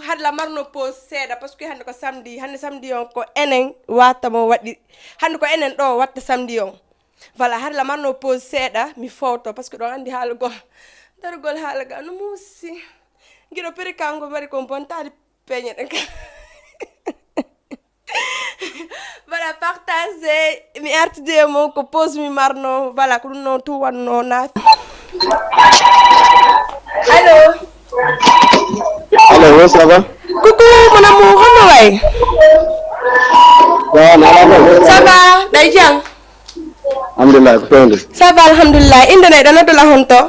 had la marno pause seeda parce que hande ko samedi on ko enen wata mo wadi hande ko enen do watta samedi on voilà had la marno pause seeda mi foto parce que do andi halugol darugol halaga no musi gido pere kango bari ko bontari peñe den voilà partager mi artude mo ko pause mi marno voilà ko no tu wanno na allo Allô, ça va? Coucou mon amour, comment va? Ça va, Dajang? Alhamdulillah, ça va, alhamdulillah. Indonais, dans notre la honto?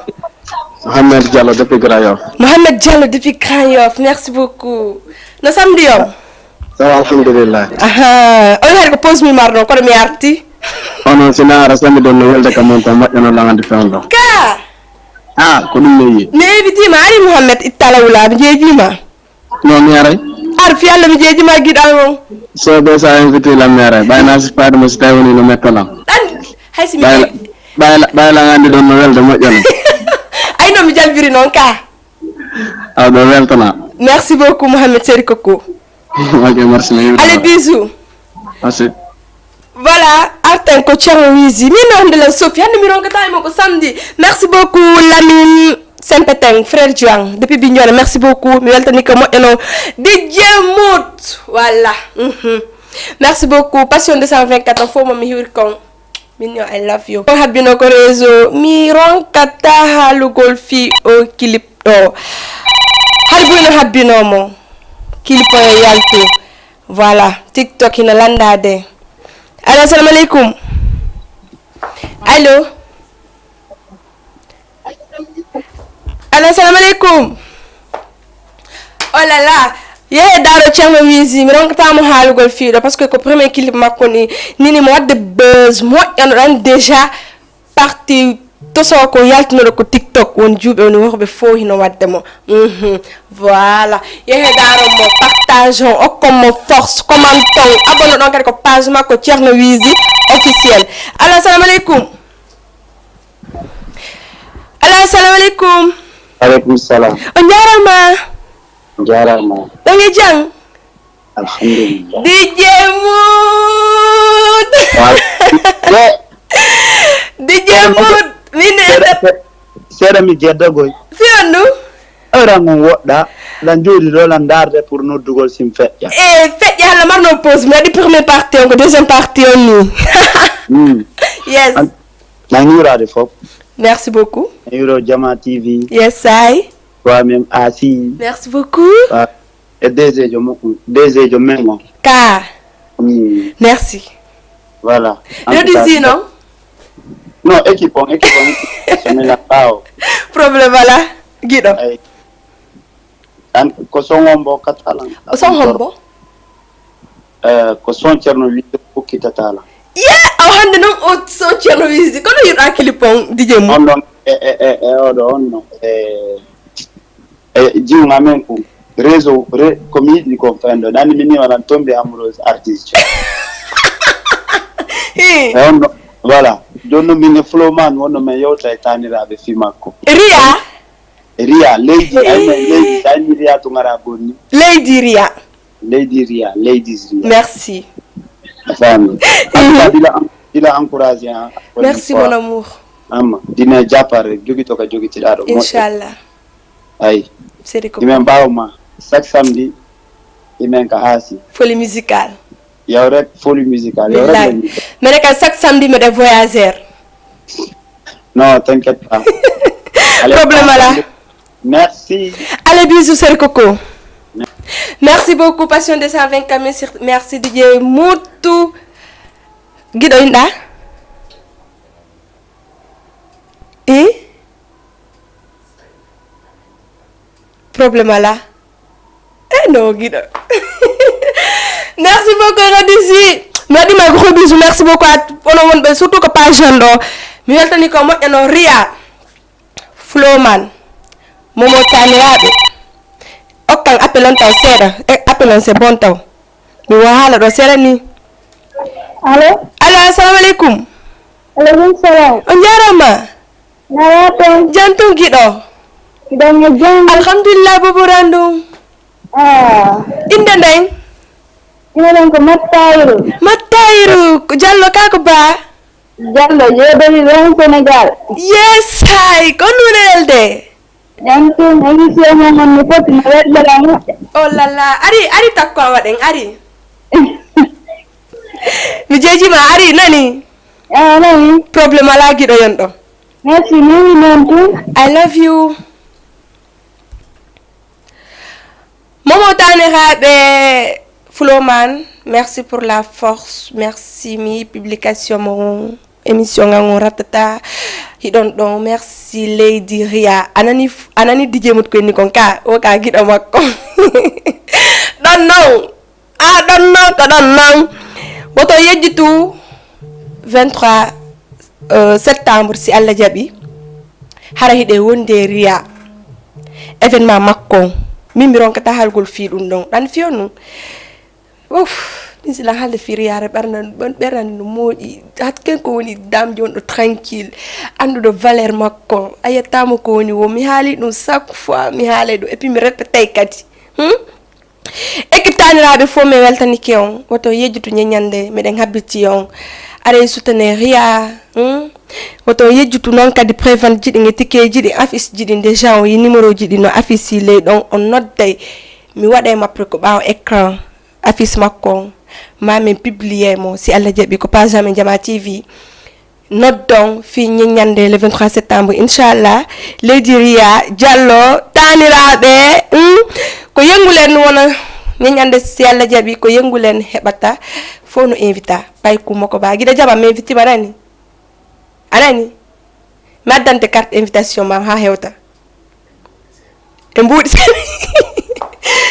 Mohamed Diallo depuis Grand Yoff. Mohamed Diallo depuis Grand Yoff, merci beaucoup. No samedi yo? Ça va, alhamdulillah. Aha, on a pose mi marno, ko mi arti? Ono sina rasami don no welde kam to majjano langandi fewndo. Ka? Ah, ko dum neyi. Neyi di ma ari Mohamed ittala wula bi jeji ma. No mi aray. Ar fi Allah bi jeji ma gidal mo. So be sa invité la mere, bayna ci faade mo ci tawoni no metalam. Dan hay si mi bayla ngandi don no welde majjano. Ay no mi jalbiri non ka. Ah, do weltana. Merci beaucoup Mohamed Seri Koko. OK, merci. Allez, bisous. Merci. Voilà, Arten ko Thierno Wizi mi non de la Sophie hande mi ronka tay mo ko samedi. Merci beaucoup Lamine Sempeteng frère Juang depuis Bignona, merci beaucoup mi weltani ko mo eno DJ Mood voilà. Merci beaucoup Passion 224 fo mo mi hiwri kon minyo I love you ko habino ko réseau mi ronka ta halugol fi o clip do halbuno habino mo clip yaltu voilà TikTok ina landade. Allô, salam alaikum. Allô. Allô, salam alaikum. Oh là là. Yeah, daro Thierno Wizi, mi ronka tamu halugol fiido parce que ko premier clip makko ni nini mo wadde buzz mo yan déjà parti to so ko yaltino ko TikTok won jube woni worbe fo hino wadde mo. Voilà. Yeah, daro mo partageons o comme force commentons abonne donc ko page makko Thierno Wizi officiel. Allô, salam alaikum. Allô, salam alaikum. Alaikum salam. On Jarama. Dangi jang? Alhamdulillah. DJ Mood. DJ Mood. Mine Sera mi jedda goy. fiandu. Ora mo wodda lan jodi do lan darde pour noddugol sim feƴƴa. Feƴƴa hala marno pause mi waɗi première partie on ko deuxième partie on ni. Yes. Nangirade fop. Merci beaucoup. Euro Jama TV. Yes, I. Toi-même Asi. Merci beaucoup. Et DG Mengo. Ka. Merci. Voilà. Le dis non? Non, équipe. C'est la pao. Problème voilà. Guido. Ko songombo katalan. Songombo? Ko son Thierno Wizi ko kitatala. Yeah, hande non o so Thierno Wizi kono yuɗa kilipon DJ Mo. On non on jiwga men ko réseau komi yiɗi ko fendo nani mini wona tombe amoureuse artiste. On voilà jonno min Flowman wonno men yewta e taniraɓe fi makko. Ria leydi ayni Ria to ngara bonni. Leydi Ria. Merci. Femme. Il a encouragé. Merci mon amour. Amma dina japare jogito ka jogiti dado. Inshallah. Ay. C'est ko. Imen bawma chaque samedi imen ka asi. Folie musicale. Yow rek folie musicale. Mais rek chaque samedi me de voyageur. Non, t'inquiète pas. Problème là. Merci. Allez, bisous, c'est Coco. Merci beaucoup, Passion 224. Merci, DJ Moutou. Guido Inda. Et problème là. Eh non, Guido. Merci beaucoup, Radisi. Merci, ma gros bisous. Merci beaucoup à surtout que pas jeune. Mais je vais comment il Ria Flowman. Momo Tanirabe. Aucun appelon ta sera. Appelon c'est bon temps. Mais voilà, do sera ni. Allô? Allô, assalamu alaikum. Alaikum salam. On jarama. Naraton. Jantung Guido. Guido ngejang. Alhamdulillah bobo randung. inde ndeng inen ko Mattairu Diallo kako ba Diallo jeeɗori ɗon Sénégal yes hay ko nunelde jantum émission mo mon mi foti mi weɗɗora moƴƴa oh la la ari takko a waɗen ari mi jejima ari nani nani probléme ala giɗo yon ɗo merci mimi noon tun I love you Momo taniraɓe Floman merci pour la force merci mi publication mo émission ngango ratata hiɗon ɗon merci Lady Ria anani DJ mut ko ni kon ka o ka giɗo makko ɗon non ko ɗon non woto yejjitu 23 septembre si Allah jaɓi hara hiɗe wonde Ria événement makko min mi ronkata halgol fi ɗum ɗon ɗan fiyo nu ɗin sila halde firiyare ɓernan no mooƴi hat ken ko woni damjo on ɗo tranquille anduɗo valeur makko a yettamo ko woni wo mi haali ɗum chaque fois mi haalay ɗo et puis mi répétay kadi équipe taniraɓe fo mi weltanike on woto yejjutu ñeñande miɗen habbiti on are soutenir Ria woto yejjutu noon kadi prévente jiɗi e ticket jiɗi affiche jiɗi déjà o yi numéro jiɗi no affiche yi ley ɗon on nodday mi waɗay mappre ko ɓaawo écran affiche makko ma min publier mo si Allah jaɓi ko page amen Jama TV noddon fi ñeñande le 23 septembre inchallah Lady Ria Diallo taniraɓe ko yengulen wona ñeñande si Allah jaɓi ko yengulen heɓata fo no invita pay kumako ba giɗa jaɓa mi invite ma anani mi addante carte invitation ma ha hewta e mbuuɗi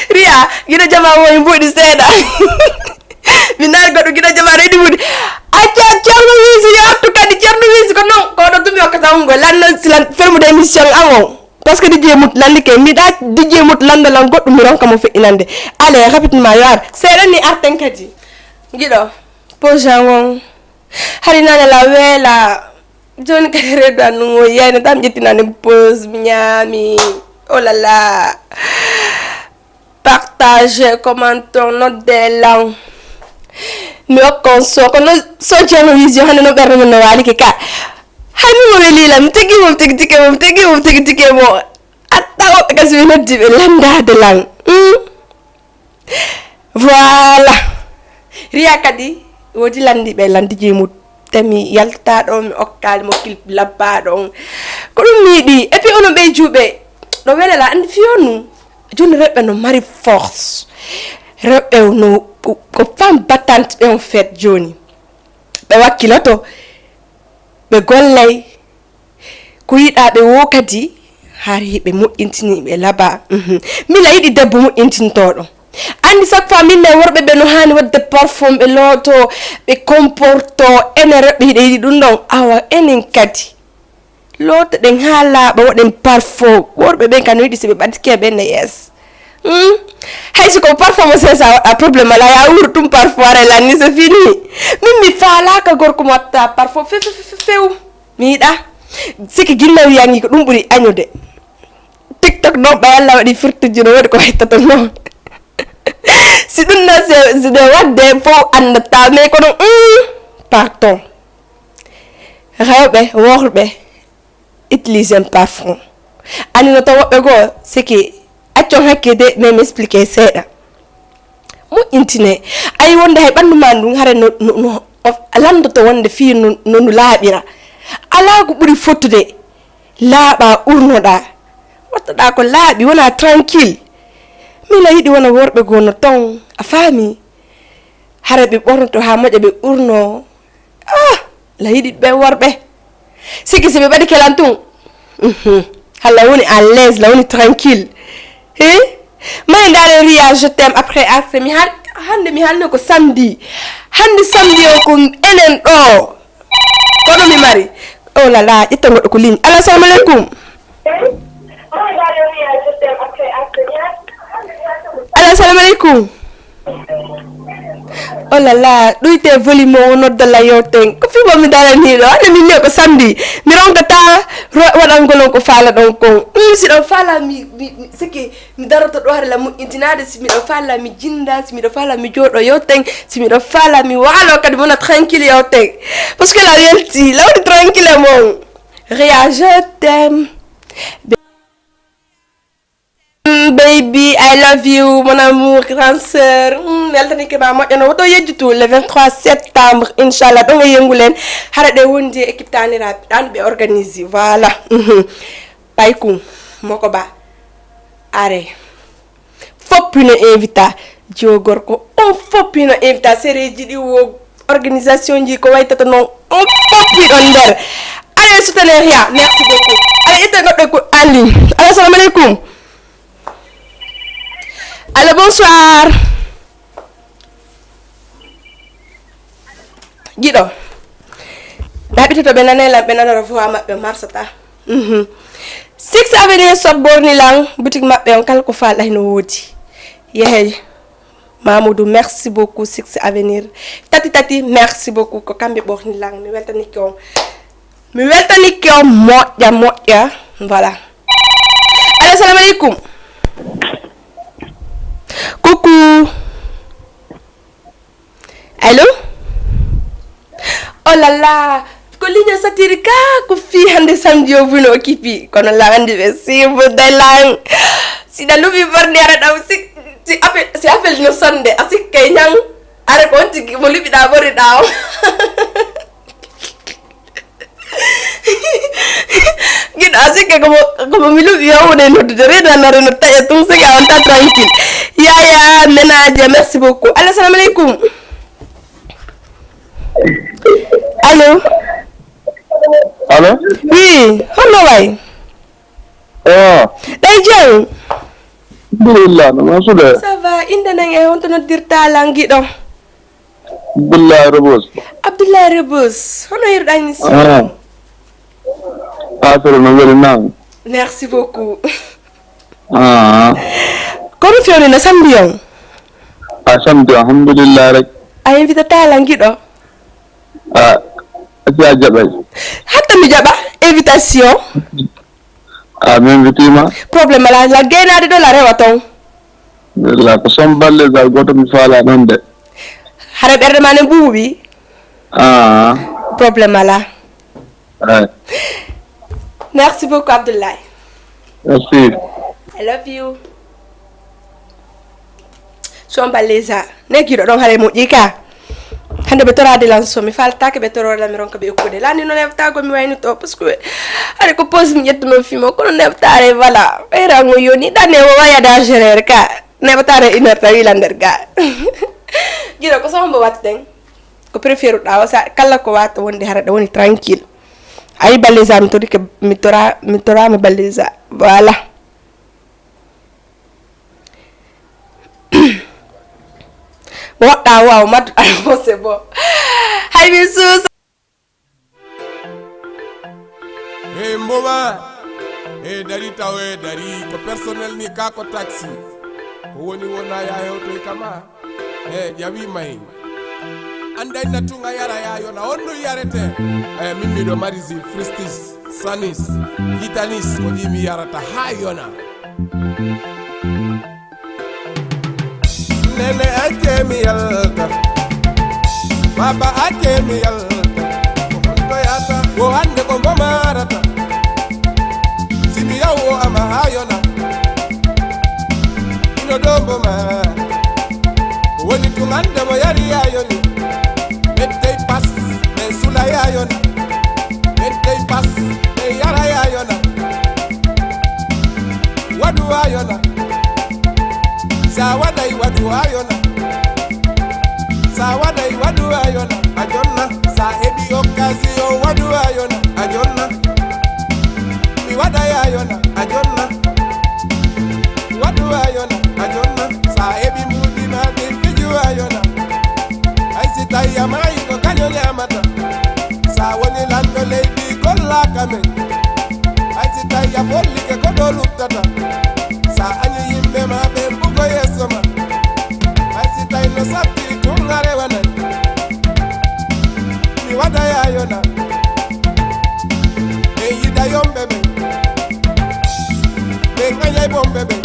Ria giɗa jama wo e mbuuɗi seeɗa mi nari goɗɗo giɗa jama reɗi mbuuɗi acca ceerno wisi yottu kadi ceerno wisi ko non koɗo tumi hokkata on goy lanno silan fermude émission amon par ce que DJ mut landi ke mbiɗa DJ mut landalan goɗɗum mi ronka mo feƴƴinande ale rapidement yo ar seeɗa ni arten kadi giɗo pojangon hari nane la weela joni kadi redu annugo yeyne tam ƴettinane pose mi ñaami oh là là partage commenton nodde lan mi okkon so kono soceerno vision hande no ɓerde mum no waalike ka hani mo welila mi tegi mom tegi tike mo atta woɓɓe kasi ɓe noddi ɓe landade lan voilà Ria kadi wodi landi ɓe landi jemut tami yalta ɗo mi okkali mo clip labbaɗo on ko ɗum miiɗi et puis onon ɓe juuɓe ɗo welela andi fiyonu joni rewɓe no mari force rewɓe no ko femme battante ɓe on fait joni ɓe wakkiloto ɓe gollay ko yiɗa ɓe wo kadi har hiɓe moƴƴintini ɓe laaba mila yiɗi debbo moƴƴintintoɗo andi chaque fois min worɓe ɓe no hani wadde parfum ɓe looto ɓe comporto enen rewɓe hiɗe yiɗi ɗum ɗon awa enen kadi looto ɗen ha laaɓa waɗen parfum worɓe ɓen ka no yiɗi si ɓe ɓattike ɓen ne yes hay siko parfum o sesa waɗa probléme ala ya wuro ɗum parfum ara lanni so fini min mi faalaka gorko mo watta parfum few mi yiɗa siki ginna wiyangi ko ɗum ɓuuri añude tiktok noon ɓay Allah waɗi firtuji no waɗi ko haytata noon si ɗum ɗon siɗe wadde fof andata mais kono pardon rewɓe worɓe utilise parfum andi no to woɓɓe goo siki accon hakke de mais mi expliqué seeɗa moƴƴintine ayi wonde hay ɓandu ma ndun hare no landoto wonde fi no laaɓira ala ko ɓuuri fottude laaɓa urnoɗa wattoɗa ko laaɓi wona tranquille mina yiɗi wona worɓe gono ton a faami hara ɓe ɓornoto ha moƴa ɓe urno la yiɗi ɓe worɓe siki si ɓe ɓaɗi kelan tun hala woni à l'aise la woni tranquille mai ndare Ria je t'aime après arte mi hande mi halno ko samedi hande samedi o ko enen ɗo kono mi mari oh là là ƴetta goɗɗo ko ligne alo assalamu aleykum alo assalamu aleykum oh là là ɗoyte volume o noddala yewten ko fi suba mi dara ni do ande mi ne ko samedi mi ronkata waɗangolon ko faala ɗon kon si ɗon faala mi siki mi daroto ɗo hare la moƴƴintinade si miɗo faala mi jinda si miɗo faala mi jooɗo yewten si miɗo faala mi waalo kadi mona tranquille yewten parce que la welti lawdi tranquille mon Ria je t'aime baby I love you mon amour grande sœur weltani ke ma moƴƴano woto yejjutu le 23 septembre inchallah ɗo nga yengu len hara ɗe wondi équipe taniraɓe ɗan ɓe organise voilà paykum moko ba are foppino invita jiwo gorko on foppino invita séréji ɗi wo organisation ji ko waytata noon on foppi ɗon nder allez soutenir Ria merci beaucoup allez itten goɗɗo ko en ligne allo assalamu aleykum allo bonsoir giɗo ɗaɓitoto ɓe nanelan ɓe nanata voix maɓɓe marsata 6 avenue sot bornilan boutique maɓɓe on kala ko falɗa no woodi yehey Mamoudou merci beaucoup 6 avenir tati merci beaucoup ko kamɓe bornilan mi weltanike on moƴƴa voilà allo assalamu aleykum coucou allô oh là là ko ligne satirique ko fi hande samedi o buno okipi kono la andi be simbo daylan si dalubi borni ara daw si appel no sonde asik kay nyang are ko tigi mo libi da bori daw gida asik ko mi lubi yawo de no de reda na reno taya tum se ga on ta tranquille ya ménage merci beaucoup allo assalamu aleykum allo allo oui hono way day jeng alhamdulillah no sude ça va inde nange on to dirta langiɗo Abdoulaye Rebus hono yirɗani si affaire no weli nan merci beaucoup kono fioni na samedi on samedi alhamdulillah rek a invité langiɗo aja jaɓay hatta mi jaɓa invitation mi invitima probléme ala la gaynade ɗo la rewa ton la ko som balle gal goto mi faala ɗon de hara ɓerde ma ne ɓuuɓi probléme ala merci beaucoup Abdoulaye merci I love you son baleza ne giɗo ɗon haare moƴƴi ka hande ɓe torade lan so mi faltake ɓe torore mi ronka ɓe ekkude lani no neftago mi wayni to parce que haɗa ko pose mi ƴettuno fimo kono neftare voilà ɓeyrango yoni ɗanne wo wayada gérer ka neɓatare 1 heure tawi la nder ga giɗo ko sohombo watten ko préfére ɗa sa kala ko wata wonde hara ɗa woni tranquille ayi baleza mi torike mi torama baleza voilà waɗɗa waw madduɗa mo c'est bon hay mi suusa mboma dari tawe dari ko personnel ni ka ko taxi ko woni wona ya hewto kama jawi may anday natunga yara ya yona onno yarete min mi do marisi fristis sanis vitalis ko di mi yarata ha yona nene ake mi yalta baba ake mi yalta ko to yata ko hande ko marata simi yawo ama ha yona ino dombo ma woni tumande mo yari ya yoni mette pas me sula ya yona mette pas me yara ya yona wadu wa yona sawadai wadu wa yona sawadai wadu wa yona ajonna sa hebi occasion wadu wa yona ajonna mi wada ya yona ajonna wadu wa yona ajonna sa hebi mudi ma de fiju wa yona ai sitai ya mai ko kanyo le amata sa woni lando lady kolla kame ai sitai ya folli ke ko do lutata sa anyi yimbe ma be bugo yesoma ai sitai no sappi kungare wana mi wada ya ayona eyida yombebe benganya bombebe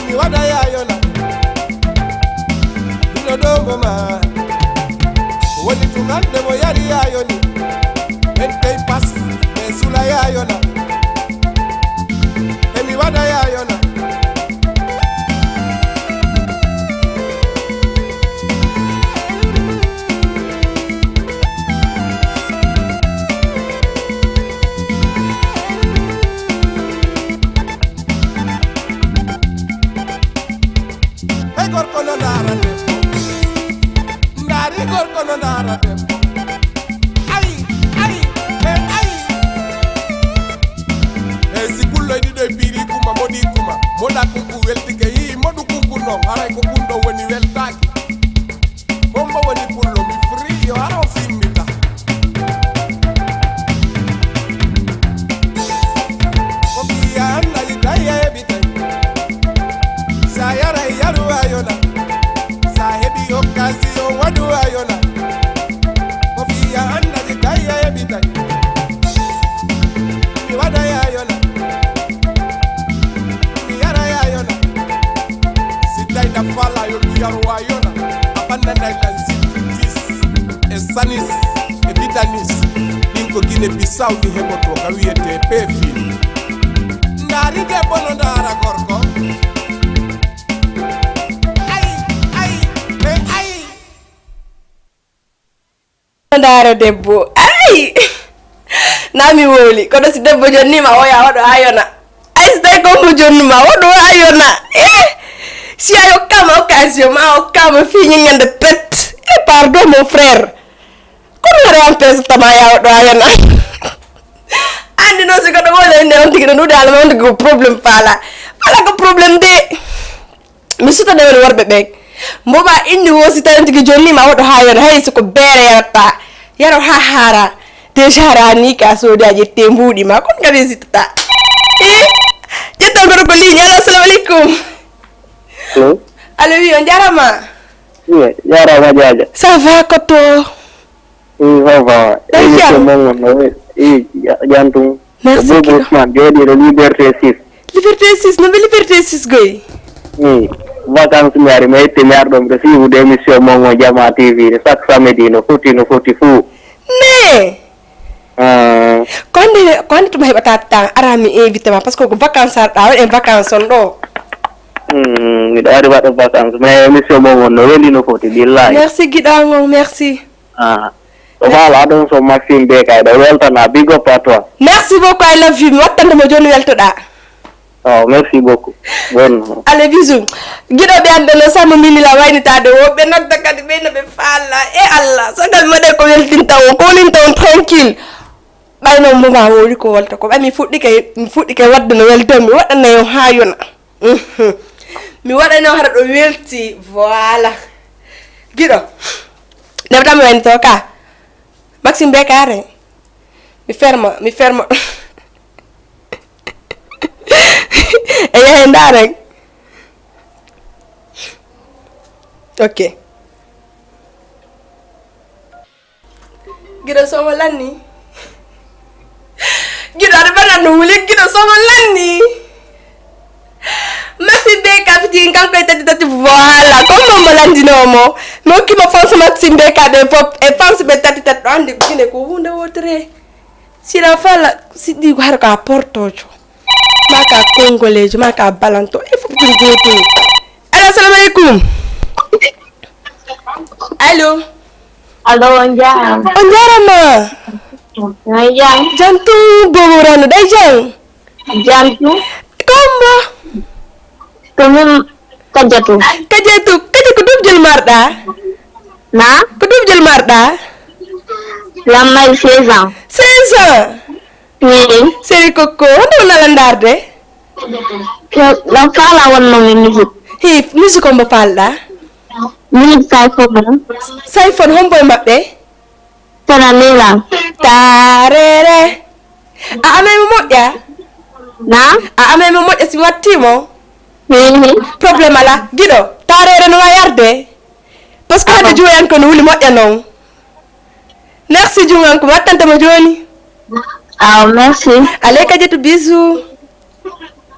mi wada ayona idodomo ma woni tumande mo yari ayoni entei pas mesula ayona emi wada ayona Saudi heboto kawiyete pefil ndari de bono ndara gorko ay ndara debbo ay nami woli kono si debbo jonni ma oya wado ayona ay stay ko mo jonni ma wado ayona si ayo kama occasion ma o kama fini ngende pet pardon mon frère kono ngare ampes tama ya wado ayona andi no se ko do wala ne on tigi no dal ma on problem fala ko problem de mi suta de warbe be mboba indi wosi tan tigi jonni ma wado hayon hay su ko bere yarta yaro ha hara de jarani ka so da jette mbudi ma kon ngade sitata jetta gor ko li assalamu alaikum hello allo wi on jarama oui jarama jaja ça va koto ça va jantung merci beaucoup man jodi de liberté 6 liberté 6 no liberté 6 goy oui vacances ñaari may te ñaar dom de fiu de émission mongo jama tv chaque samedi no foti fu ne konde to hebata tan arami invité ma parce que ko vacances ar en vacances on do mi dari wada vacances mais émission mongo no weli no foti billahi merci gidango merci voilà donc so Maxime Beka da weltana big up à toi merci beaucoup I love you wattande mo joni weltoda merci beaucoup bon allez bisous gido be ande no sama mini la waynitade wo be nodda kadi be no be falla Allah sagal made ko weltinta o ko linta on tranquille bayno mo ma wori ko walta ko mi fuddi kay wadde no welto mi wadana yo hayona mi wadana hara do welti voilà gido debta mi waynto ka Maxime Bekare mi ferma e ndare ok gido somo lanni gido ada bana no wuli gido somo lanni Maxime Beka fiti kanko tati voilà comme mo landinomo mo kimo fonso Maxime Beka de pop e fansi be tati andi kine ko hunde wotre sira fala sidi har ka portojo maka congolejo maka balanto e fu goto assalamu alaikum allo onjara ma jantu bogorano dai jantu kombo kajatu ko dubjel marda na ko dubjel marda Lamay 16 ans. 16 ans? Oui. C'est Coco, on a l'andarde. La fala wonno musique. Hi, musique on parla. Musique Saifon hombo mabbe. Tana lela. Tarere. Ame moja. Na? Ame moja si watimo. Oui. Problème ala. Gido, tarere no yarde. Parce que hade joyan ko no wuli moja non. merci Jungan ko tante ma joni. Ah, merci. Allez, Kadjetou, bisous.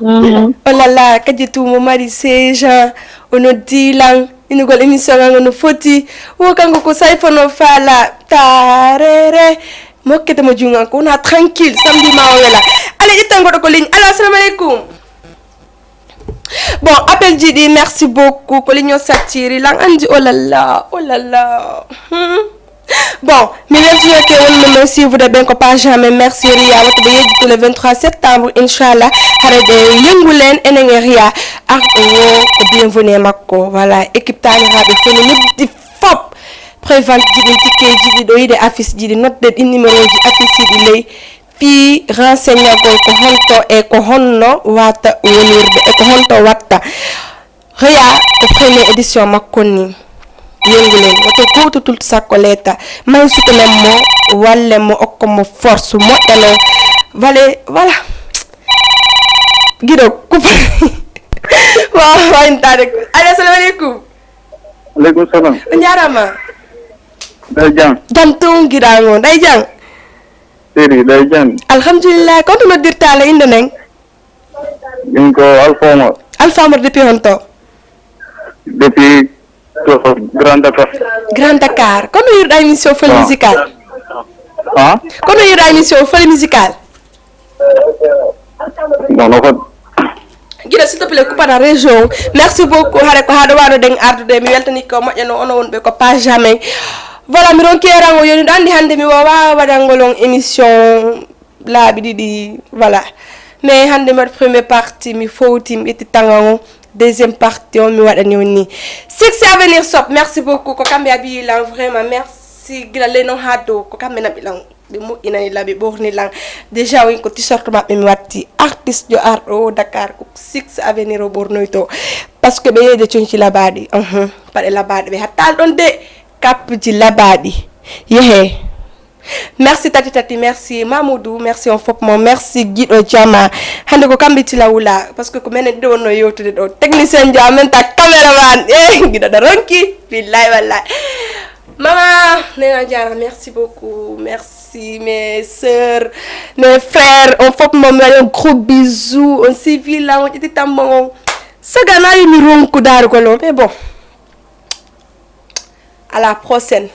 Oh là là, Kadjetou, mon mari, c'est Jean. On nous dit là, il nous a l'émission, on nous foti. Oh, quand on a fait nos fala, tarere. Moi, que t'es Jungan ko, on a tranquille, samedi, ma là. Allez, il t'envoie de ligne. Alors, salam alaikum. Bon, appel Didi, merci beaucoup. Colignon satire, là, on dit oh là là, oh là là. Bon, merci vous de bien qu'on pas jamais merci Ria le 23 septembre inchallah harade yengulen enen Ria ak bienvenue makko voilà équipe tani rabe fini nit fop prévente jidi ticket jidi do yide affiche jidi note de numéro ji affiche di lay fi renseigner ko honto e ko honno wata wonirde e ko honto watta Ria ko première édition makko ni yengulen woto ko tout sa coleta man su ko mo walle mo okko mo force mo elo vale voilà gido coupe wa intare assalamu alaikum alaikum salam njarama day jang jantung girango day jang seri day jang alhamdulillah ko no dirtale inde nen ko alfama depuis honto depuis Grand Dakar. Quand il y a une émission folle musicale. Hein? Quand il y a une émission folle musicale. Non, non. Gila s'il te plaît coupe dans la région. Merci beaucoup. Hare ko hado wado deng ardude mi weltani ko moƴƴano ono wonɓe ko pas jamais. Voilà mi ron kerango yoni andi hande mi wawa waɗangolon émission laaɓi ɗiɗi voilà. Mais hande mi première partie mi fowti mi ƴetti tangango. Deuxième partie, on me voit ni. Six à venir sop. Merci beaucoup. Kokambe abi lang vraiment merci. Gilale non hado. Kokambe na bilang. Bimu ina ni labi borni lang. Déjà oui ko t-shirt ma mi watti artiste de art au Dakar. Six à venir au Bornoito. Parce que be de chunchi labadi. Pare labadi. Be hatal don de cap di labadi. Yehe. Merci Tati, merci Mamoudou, merci on fop mon merci Guido Diama. Hande ko kambiti lawula parce que ko menen do no yotude do technicien Diama ta cameraman Guido da ronki billahi wallahi. Maman, merci beaucoup. Merci mes sœurs, mes frères, on fop mon un gros bisou, on civil là on était tamon. Ça gana mi ronku dar ko lo mais bon. À la prochaine.